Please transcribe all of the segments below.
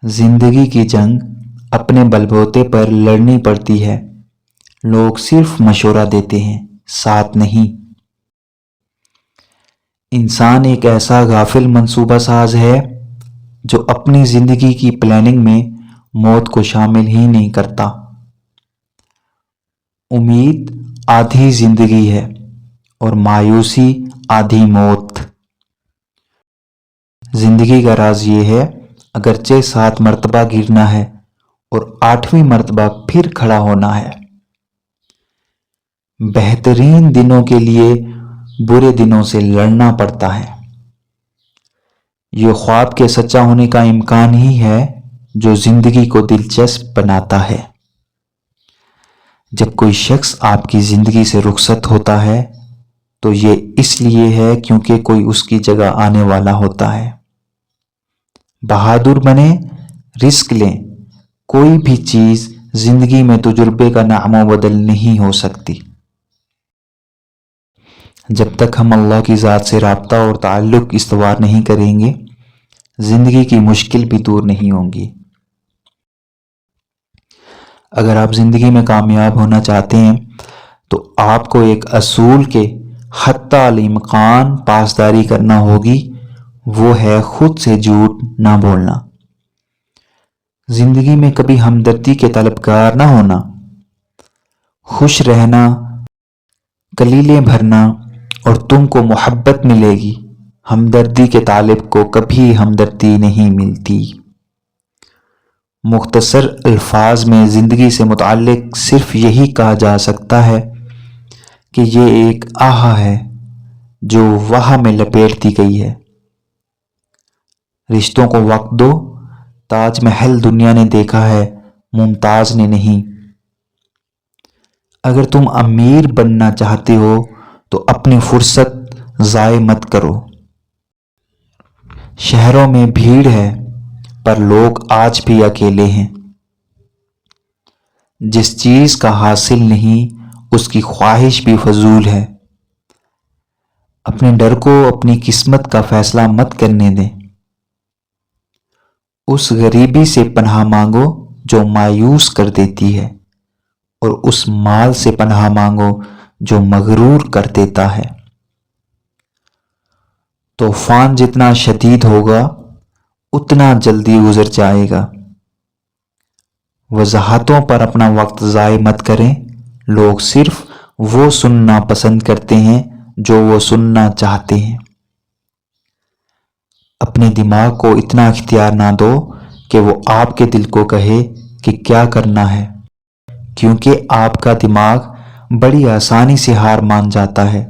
زندگی کی جنگ اپنے بلبوتے پر لڑنی پڑتی ہے۔ لوگ صرف مشورہ دیتے ہیں، ساتھ نہیں۔ انسان ایک ایسا غافل منصوبہ ساز ہے جو اپنی زندگی کی پلاننگ میں موت کو شامل ہی نہیں کرتا۔ امید آدھی زندگی ہے اور مایوسی آدھی موت۔ زندگی کا راز یہ ہے، اگرچہ 7 مرتبہ گرنا ہے اور 8ویں مرتبہ پھر کھڑا ہونا ہے۔ بہترین دنوں کے لیے برے دنوں سے لڑنا پڑتا ہے۔ یہ خواب کے سچا ہونے کا امکان ہی ہے جو زندگی کو دلچسپ بناتا ہے۔ جب کوئی شخص آپ کی زندگی سے رخصت ہوتا ہے تو یہ اس لیے ہے کیونکہ کوئی اس کی جگہ آنے والا ہوتا ہے۔ بہادر بنیں، رسک لیں۔ کوئی بھی چیز زندگی میں تجربے کا نعم و بدل نہیں ہو سکتی۔ جب تک ہم اللہ کی ذات سے رابطہ اور تعلق استوار نہیں کریں گے، زندگی کی مشکل بھی دور نہیں ہوں گی۔ اگر آپ زندگی میں کامیاب ہونا چاہتے ہیں تو آپ کو ایک اصول کے حتی الامکان پاسداری کرنا ہوگی، وہ ہے خود سے جھوٹ نہ بولنا۔ زندگی میں کبھی ہمدردی کے طلبگار نہ ہونا۔ خوش رہنا، کلیلیں بھرنا اور تم کو محبت ملے گی۔ ہمدردی کے طالب کو کبھی ہمدردی نہیں ملتی۔ مختصر الفاظ میں زندگی سے متعلق صرف یہی کہا جا سکتا ہے کہ یہ ایک آہ ہے جو واہ میں لپیٹ دی گئی ہے۔ رشتوں کو وقت دو۔ تاج محل دنیا نے دیکھا ہے، ممتاز نے نہیں۔ اگر تم امیر بننا چاہتے ہو تو اپنی فرصت ضائع مت کرو۔ شہروں میں بھیڑ ہے پر لوگ آج بھی اکیلے ہیں۔ جس چیز کا حاصل نہیں اس کی خواہش بھی فضول ہے۔ اپنے ڈر کو اپنی قسمت کا فیصلہ مت کرنے دیں۔ اس غریبی سے پناہ مانگو جو مایوس کر دیتی ہے، اور اس مال سے پناہ مانگو جو مغرور کر دیتا ہے۔ طوفان جتنا شدید ہوگا اتنا جلدی گزر جائے گا۔ وضاحتوں پر اپنا وقت ضائع مت کریں۔ لوگ صرف وہ سننا پسند کرتے ہیں جو وہ سننا چاہتے ہیں۔ اپنے دماغ کو اتنا اختیار نہ دو کہ وہ آپ کے دل کو کہے کہ کیا کرنا ہے، کیونکہ آپ کا دماغ بڑی آسانی سے ہار مان جاتا ہے۔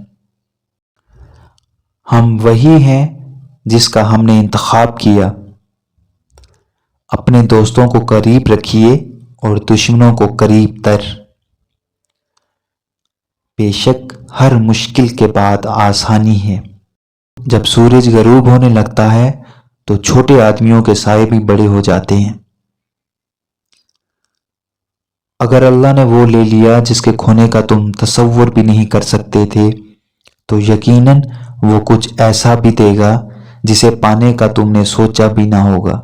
ہم وہی ہیں جس کا ہم نے انتخاب کیا۔ اپنے دوستوں کو قریب رکھیے اور دشمنوں کو قریب تر۔ بے شک ہر مشکل کے بعد آسانی ہے۔ جب سورج غروب ہونے لگتا ہے تو چھوٹے آدمیوں کے سائے بھی بڑے ہو جاتے ہیں۔ اگر اللہ نے وہ لے لیا جس کے کھونے کا تم تصور بھی نہیں کر سکتے تھے تو یقیناً وہ کچھ ایسا بھی دے گا جسے پانے کا تم نے سوچا بھی نہ ہوگا۔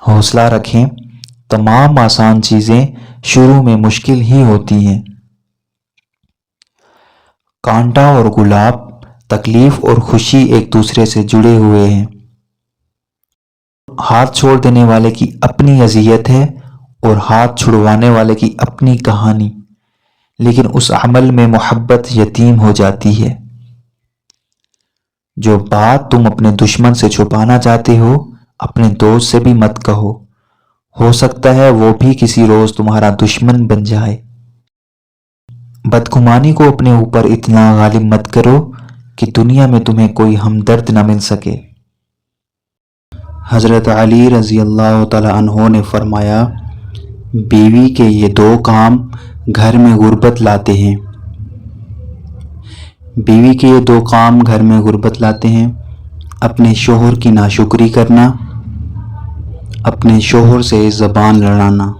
حوصلہ رکھیں، تمام آسان چیزیں شروع میں مشکل ہی ہوتی ہیں۔ کانٹا اور گلاب، تکلیف اور خوشی ایک دوسرے سے جڑے ہوئے ہیں۔ ہاتھ چھوڑ دینے والے کی اپنی اذیت ہے اور ہاتھ چھڑوانے والے کی اپنی کہانی، لیکن اس عمل میں محبت یتیم ہو جاتی ہے۔ جو بات تم اپنے دشمن سے چھپانا چاہتے ہو اپنے دوست سے بھی مت کہو، ہو سکتا ہے وہ بھی کسی روز تمہارا دشمن بن جائے۔ بدگمانی کو اپنے اوپر اتنا غالب مت کرو کہ دنیا میں تمہیں کوئی ہمدرد نہ مل سکے۔ حضرت علی رضی اللہ تعالی عنہ نے فرمایا، بیوی کے یہ 2 کام گھر میں غربت لاتے ہیں۔ بیوی کے یہ 2 کام گھر میں غربت لاتے ہیں: اپنے شوہر کی ناشکری کرنا، اپنے شوہر سے زبان لڑانا۔